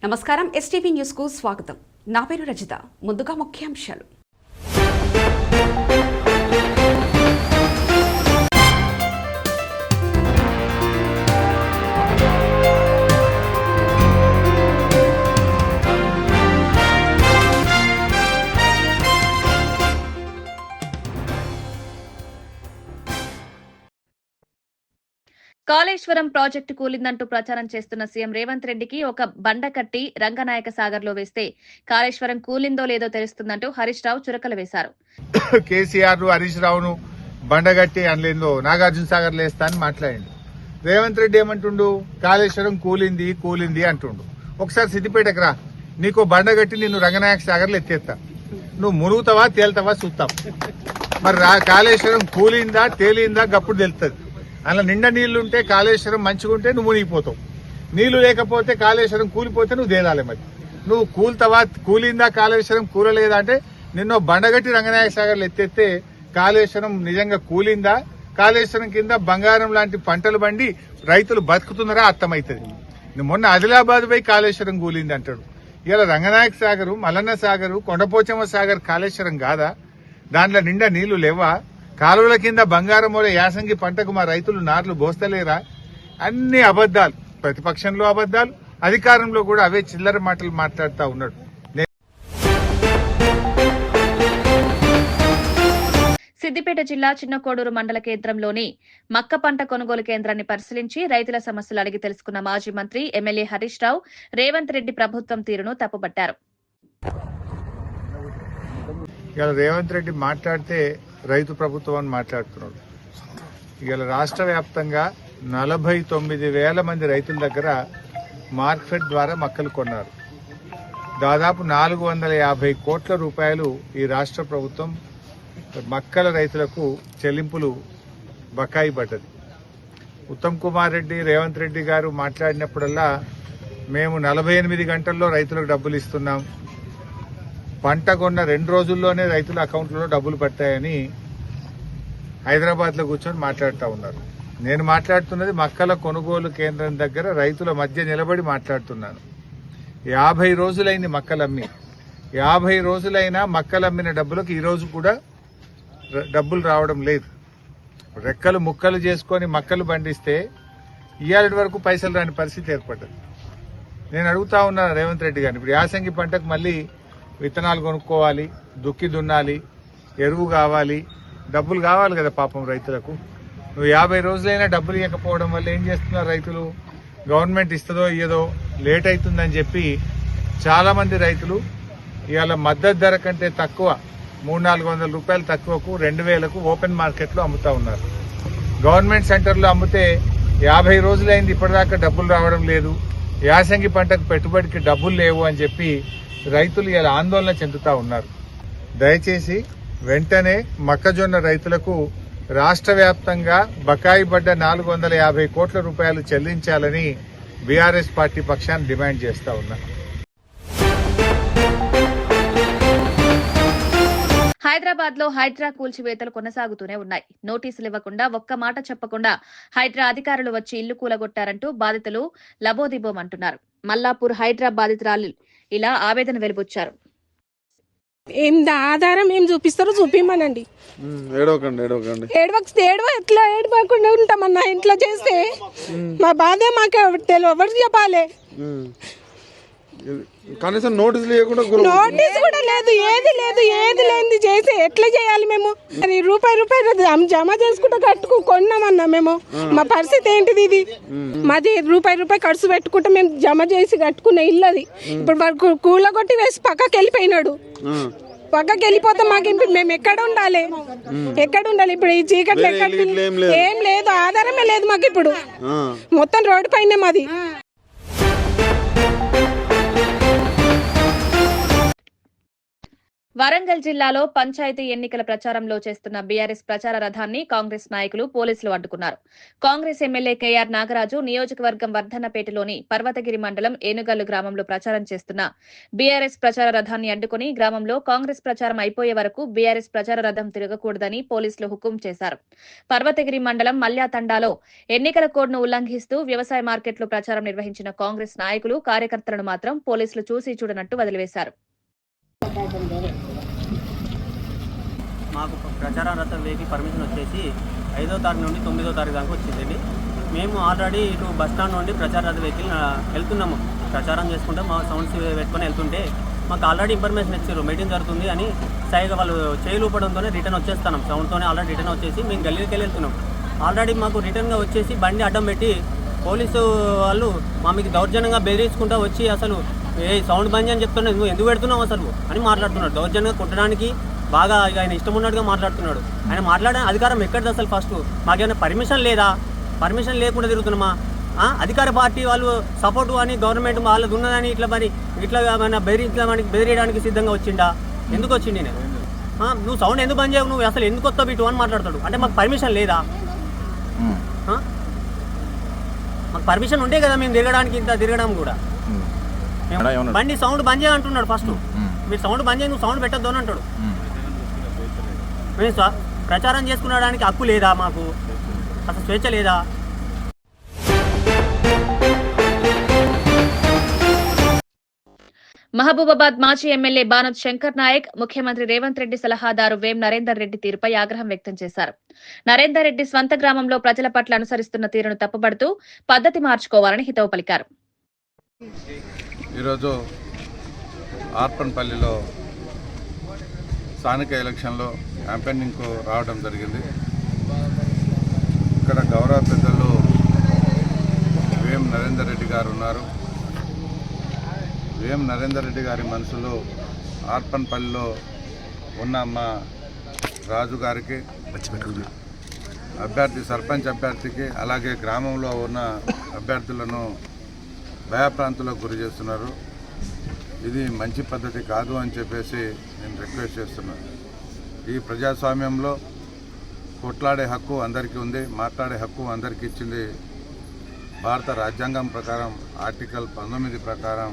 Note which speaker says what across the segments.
Speaker 1: నమస్కారం STV news కు స్వాగతం. నా పేరు రజిత. ముందుగా ముఖ్యాంశాలు.
Speaker 2: కాళేశ్వరం ప్రాజెక్టు కూలిందంటూ ప్రచారం చేస్తున్న సీఎం రేవంత్ రెడ్డికి ఒక బండ కట్టి రంగనాయక సాగర్ లో వేస్తే కాళేశ్వరం కూలిందో లేదో తెలుస్తుందంటూ హరీష్ రావు చురకలు వేశారు.
Speaker 3: కేసీఆర్ హరీష్ రావును బండగట్టి అనలేదో నాగార్జున సాగర్ లేస్తా అని మాట్లాడిండు. రేవంత్ రెడ్డి ఏమంటుండు, కాళేశ్వరం కూలింది అంటుండు. ఒకసారి సిద్దిపేటకు రా, నీకు బండగట్టి నిన్ను రంగనాయక సాగర్ లో ఎత్తేస్తా, నువ్వు మునుగుతావా తేలుతావా చూస్తాం. మరి కాళేశ్వరం కూలిందా తేలిందా గప్పుడు తెలుస్తుంది. అలా నిండా నీళ్లుంటే కాళేశ్వరం మంచిగుంటే నువ్వు మునిగిపోతావు, నీళ్లు లేకపోతే కాళేశ్వరం కూలిపోతే నువ్వు తేలాలి. మరి నువ్వు కూలిందా కాళేశ్వరం కూలలేదా అంటే నిన్నో బండగట్టి రంగనాయక సాగర్లు ఎత్తేస్తే కాళేశ్వరం నిజంగా కూలిందా, కాళేశ్వరం కింద బంగారం లాంటి పంటలు బండి రైతులు బతుకుతున్నారా అర్థమవుతుంది. మొన్న ఆదిలాబాద్ పోయి కాళేశ్వరం కూలింది అంటాడు. ఇలా రంగనాయక సాగరు, మల్లన్న సాగరు, కొండపోచమ్మ సాగర్ కాళేశ్వరం కాదా? దాంట్లో నిండా నీళ్లు లేవా? కాలువల కింద బంగారం వల్ల యాసంగి పంటకు మా రైతులు నార్లు బోస్తలేరా? అన్ని అబద్దాలు. ప్రతిపక్షంలో అబద్దాలు, అధికారంలో కూడా అవే చిల్లర మాటలు మాట్లాడుతూ ఉన్నాడు.
Speaker 2: సిద్దిపేట జిల్లా చిన్నకోడూరు మండల కేంద్రంలోని మక్క పంట కొనుగోలు కేంద్రాన్ని పరిశీలించి రైతుల సమస్యలు అడిగి తెలుసుకున్న మాజీ మంత్రి ఎమ్మెల్యే హరీష్ రావు రేవంత్ రెడ్డి ప్రభుత్వం తీరును తప్పుపట్టారు.
Speaker 3: రేవంత్ రెడ్డి మాట్లాడితే రైతు ప్రభుత్వం అని మాట్లాడుతున్నాడు. ఇవాళ రాష్ట్ర వ్యాప్తంగా 49,000 మంది రైతుల దగ్గర మార్కెట్ ద్వారా మక్కలు కొన్నారు. దాదాపు 450 కోట్ల రూపాయలు ఈ రాష్ట్ర ప్రభుత్వం మక్కల రైతులకు చెల్లింపులు బకాయి పడ్డది. ఉత్తమ్ కుమార్ రెడ్డి, రేవంత్ రెడ్డి గారు మాట్లాడినప్పుడల్లా మేము 48 గంటల్లో రైతులకు డబ్బులు ఇస్తున్నాం, పంట కొన్న 2 రోజుల్లోనే రైతుల అకౌంట్లలో డబ్బులు పడతాయని హైదరాబాద్ లో కూర్చొని మాట్లాడుతూ ఉన్నారు. నేను మాట్లాడుతున్నది మక్కల కొనుగోలు కేంద్రం దగ్గర రైతుల మధ్య నిలబడి మాట్లాడుతున్నాను. 50 రోజులైంది మక్కలమ్మి. 50 రోజులైనా మక్కలమ్మిన డబ్బులకు ఈ రోజు కూడా డబ్బులు రావడం లేదు. రెక్కలు ముక్కలు చేసుకొని మక్కలు పండిస్తే ఇవాళ వరకు పైసలు రాని పరిస్థితి ఏర్పడ్డది. నేను అడుగుతా ఉన్నాను రేవంత్ రెడ్డి గారిని, ఇప్పుడు యాసంగి పంటకు మళ్ళీ విత్తనాలు కొనుక్కోవాలి, దుక్కి దున్నాలి, ఎరువు కావాలి, డబ్బులు కావాలి కదా పాపం రైతులకు. నువ్వు 50 రోజులైనా డబ్బులు ఇవ్వకపోవడం వల్ల ఏం చేస్తున్నారు రైతులు? గవర్నమెంట్ ఇస్తుందో ఇయ్యదో లేట్ అవుతుందని చెప్పి చాలా మంది రైతులు ఇవాళ మద్దతు ధర కంటే తక్కువ 300-400 రూపాయలు తక్కువకు 2,000కు ఓపెన్ మార్కెట్లో అమ్ముతా ఉన్నారు. గవర్నమెంట్ సెంటర్లో అమ్మితే 50 రోజులైంది ఇప్పటిదాకా డబ్బులు రావడం లేదు, యాసంగి పంటకు పెట్టుబడికి డబ్బులు లేవు అని చెప్పి రైతులు ఇలా ఆందోళన చెందుతా ఉన్నారు. దయచేసి వెంటనే మొక్కజొన్న రైతులకు రాష్ట్ర వ్యాప్తంగా బకాయి పడ్డ 450 కోట్ల రూపాయలు చెల్లించాలని బీఆర్ఎస్ పార్టీ పక్షాన్ని డిమాండ్ చేస్తా ఉన్నా.
Speaker 2: హైదరాబాద్ లో హైడ్రా కూల్చివేతలు కొనసాగుతూనే ఉన్నాయి. నోటీసులు ఇవ్వకుండా, ఒక్క మాట చెప్పకుండా హైడ్రా అధికారులు వచ్చి ఇల్లు కూలగొట్టారంటూ బాధితులు లబోదిబోమంటున్నారు. మల్లాపూర్ హైడ్రా బాధితురాలు ఇలా ఆవేదన వెలిబుచ్చారు.
Speaker 4: ఏం ఆధారం ఏం చూపిస్తారో చూపిమ్మనండి. ఎట్లా ఏడవకుండా ఉంటామన్నా ఇంట్లో చేస్తే మా బాధే మాకు ఎవరు చెప్పాలి.
Speaker 5: కనీసం నోటీస్ కూడా
Speaker 4: లేదు, ఏది లేని చేసి ఎట్లా చేయాలి మేము? అది రూపాయి జమ చేసుకుంటూ కొన్నామన్నా మేము. మా పరిస్థితి ఏంటిది? ఇది మాది రూపాయి ఖర్చు పెట్టుకుంటే మేము జమ చేసి కట్టుకున్న ఇల్లు అది. ఇప్పుడు కూలగొట్టి వేసి పక్కకి వెళ్ళిపోయినాడు. పక్కకి వెళ్ళిపోతే మాకు మేము ఎక్కడ ఉండాలి? ఇప్పుడు ఈ చీకట్లో ఏం లేదు, ఆధారమే లేదు మాకు. ఇప్పుడు మొత్తం రోడ్డు పైన మాది.
Speaker 2: వరంగల్ జిల్లాలో పంచాయతీ ఎన్నికల ప్రచారంలో చేస్తున్న బీఆర్ఎస్ ప్రచార రథాన్ని కాంగ్రెస్ నాయకులు పోలీసులు అడ్డుకున్నారు. కాంగ్రెస్ ఎమ్మెల్యే కేఆర్ నాగరాజు నియోజకవర్గం వర్ధన్నపేటలోని పర్వతగిరి మండలం ఏనుగల్లు గ్రామంలో ప్రచారం చేస్తున్న బీఆర్ఎస్ ప్రచార రథాన్ని అడ్డుకుని గ్రామంలో కాంగ్రెస్ ప్రచారం అయిపోయే వరకు బీఆర్ఎస్ ప్రచార రథం తిరగకూడదని పోలీసులు హుకుం చేశారు. పర్వతగిరి మండలం మల్యాతండాలో ఎన్నికల కోడ్ను ఉల్లంఘిస్తూ వ్యవసాయ మార్కెట్లో ప్రచారం నిర్వహించిన కాంగ్రెస్ నాయకులు కార్యకర్తలను మాత్రం పోలీసులు చూసి చూడనట్టు వదిలివేశారు.
Speaker 6: మాకు ప్రచార రథం వెహికల్ పర్మిషన్ వచ్చేసి 5వ తారీఖు నుండి 9వ తారీఖు దాకా వచ్చిందండి. మేము ఆల్రెడీ ఇటు బస్టాండ్ నుండి ప్రచార రథ వెహికల్ వెళ్తున్నాము. ప్రచారం చేసుకుంటే మా సౌండ్స్ పెట్టుకొని వెళ్తుంటే మాకు ఆల్రెడీ ఇన్ఫర్మేషన్ ఇచ్చారు మీటింగ్ జరుగుతుంది అని. సైగా వాళ్ళు చేయలూపడంతోనే రిటర్న్ వచ్చేస్తున్నాం. సౌండ్తోనే ఆల్రెడీ రిటర్న్ వచ్చేసి మేము గల్లీకి వెళ్తున్నాం. ఆల్రెడీ మాకు రిటర్న్గా వచ్చేసి బండి అడ్డం పెట్టి పోలీసు వాళ్ళు మా మీకు దౌర్జన్యంగా బెదిరించుకుంటూ వచ్చి అసలు ఏ సౌండ్ బంద్ అని చెప్తున్నాడు, నువ్వు ఎందుకు పెడుతున్నావు అసలు అని మాట్లాడుతున్నాడు. దౌర్జన్యంగా కొట్టడానికి బాగా ఆయన ఇష్టం ఉన్నట్టుగా మాట్లాడుతున్నాడు. ఆయన మాట్లాడే అధికారం ఎక్కడిది అసలు? ఫస్ట్ మాకేమైనా పర్మిషన్ లేదా? పర్మిషన్ లేకుండా తిరుగుతున్నామా? అధికార పార్టీ వాళ్ళు సపోర్టు అని గవర్నమెంట్ వాళ్ళది ఉన్నదని ఇట్లా మన బెదిరియడానికి సిద్ధంగా వచ్చిండా? ఎందుకు వచ్చింది? నేను నువ్వు సౌండ్ ఎందుకు బంద్ చేయవు, నువ్వు అసలు ఎందుకు వస్తావు ఇటు అని మాట్లాడతాడు. అంటే మాకు పర్మిషన్ లేదా? మాకు పర్మిషన్ ఉంటే కదా మేము తిరగడం కూడా. బండి సౌండ్ బంద్ చేయ అంటున్నాడు. ఫస్ట్ మీరు సౌండ్ బంద్ చేయి, నువ్వు సౌండ్ పెట్టద్దు అని అంటాడు. మేము ప్రచారం చేసుకునడానికి హక్కు లేదా? మాకు అసలు స్వేచ్ఛ లేదా?
Speaker 2: మహబూబాబాద్ మాజీ ఎమ్మెల్యే బానోత్ శంకర్ నాయక్ ముఖ్యమంత్రి రేవంత్ రెడ్డి సలహాదారు వేం నరేందర్ రెడ్డి తీరుపై ఆగ్రహం వ్యక్తం చేశారు. నరేందర్ రెడ్డి స్వంత గ్రామంలో ప్రజల పట్ల అనుసరిస్తున్న తీరును తప్పుపడుతూ పద్ధతి మార్చుకోవాలని హితవు పలికారు.
Speaker 5: ఈరోజు ఆర్పన్పల్లిలో స్థానిక ఎలక్షన్లో క్యాంపెయినింగ్కు రావడం జరిగింది. ఇక్కడ గౌరవ పెద్దలు వేం నరేందర్ రెడ్డి గారు ఉన్నారు. వేం నరేందర్ రెడ్డి గారి మనసులో ఆర్పన్పల్లిలో ఉన్న మా రాజు గారికి, అభ్యర్థి సర్పంచ్ అభ్యర్థికి, అలాగే గ్రామంలో ఉన్న అభ్యర్థులను భయప్రాంతులకు గురి చేస్తున్నారు. ఇది మంచి పద్ధతి కాదు అని చెప్పేసి నేను రిక్వెస్ట్ చేస్తున్నాను. ఈ ప్రజాస్వామ్యంలో కొట్లాడే హక్కు అందరికీ ఉంది, మాట్లాడే హక్కు అందరికీ ఇచ్చింది భారత రాజ్యాంగం ప్రకారం ఆర్టికల్ 19 ప్రకారం.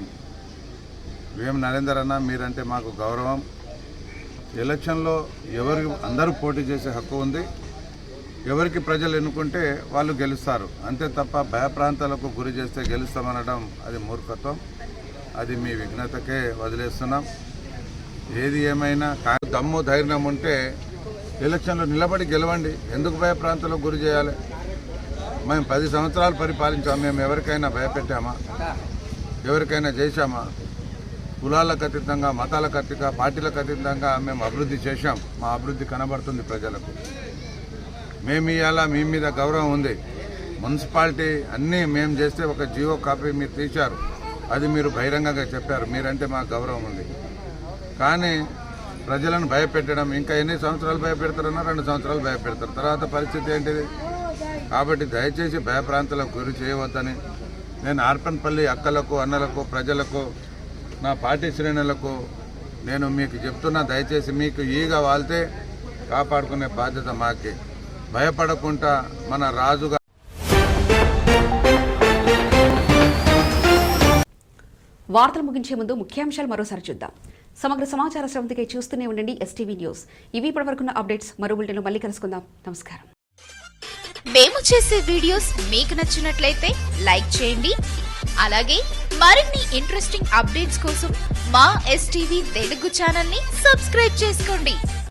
Speaker 5: వేం నరేందర్ అన్న, మీరంటే మాకు గౌరవం. ఎలక్షన్లో అందరూ పోటీ చేసే హక్కు ఉంది. ఎవరికి ప్రజలు ఎన్నుకుంటే వాళ్ళు గెలుస్తారు, అంతే తప్ప భయప్రాంతాలకు గురి చేస్తే గెలుస్తామనడం అది మూర్ఖత్వం. అది మీ విఘ్నతకే వదిలేస్తున్నాం. ఏది ఏమైనా దమ్ము ధైర్యం ఉంటే ఎలక్షన్లో నిలబడి గెలవండి. ఎందుకు భయప్రాంతాలకు గురి చేయాలి? మేము 10 సంవత్సరాలు పరిపాలించాము. మేము ఎవరికైనా భయపెట్టామా? ఎవరికైనా చేశామా? కులాలకు అతీతంగా, మతాలకు అతీతంగా, పార్టీలకు అతీతంగా మేము అభివృద్ధి చేశాం. మా అభివృద్ధి కనబడుతుంది ప్రజలకు. మేము ఇవాళ మీ మీద గౌరవం ఉంది. మున్సిపాలిటీ అన్నీ మేము చేస్తే ఒక జీవో కాపీ మీరు తీశారు, అది మీరు బహిరంగంగా చెప్పారు. మీరంటే మాకు గౌరవం ఉంది. కానీ ప్రజలను భయపెట్టడం, ఇంకా ఎన్ని సంవత్సరాలు భయపెడతారన్నా 2 సంవత్సరాలు భయపెడతారు, తర్వాత పరిస్థితి ఏంటిది? కాబట్టి దయచేసి భయప్రాంతాలకు గురి చేయవద్దని నేను ఆర్పన్పల్లి అక్కలకు, అన్నలకు, ప్రజలకు, నా పార్టీ శ్రేణులకు నేను మీకు చెప్తున్నా. దయచేసి మీకు ఈగ వాళ్తే కాపాడుకునే బాధ్యత మాకే. భయపడకుండా మన రాజుగా.
Speaker 1: వార్తలు ముగించే ముందు ముఖ్యాంశాలు మరోసారి చూద్దాం. సమగ్ర సమాచార శ్రవంతికై చూస్తూనే ఉండండి ఎస్టీవీ న్యూస్. ఇవి ఇప్పటివరకున్న అప్డేట్స్. మరో బులెటిన్లో మళ్ళీ కలుసుకుందాం. నమస్కారం.
Speaker 7: మేము చేసే వీడియోస్ మీకు నచ్చినట్లయితే లైక్ చేయండి. అలాగే మరిన్ని ఇంట్రెస్టింగ్ అప్డేట్స్ కోసం మా ఎస్టీవీ తెలుగు ఛానల్ ని సబ్స్క్రైబ్ చేసుకోండి.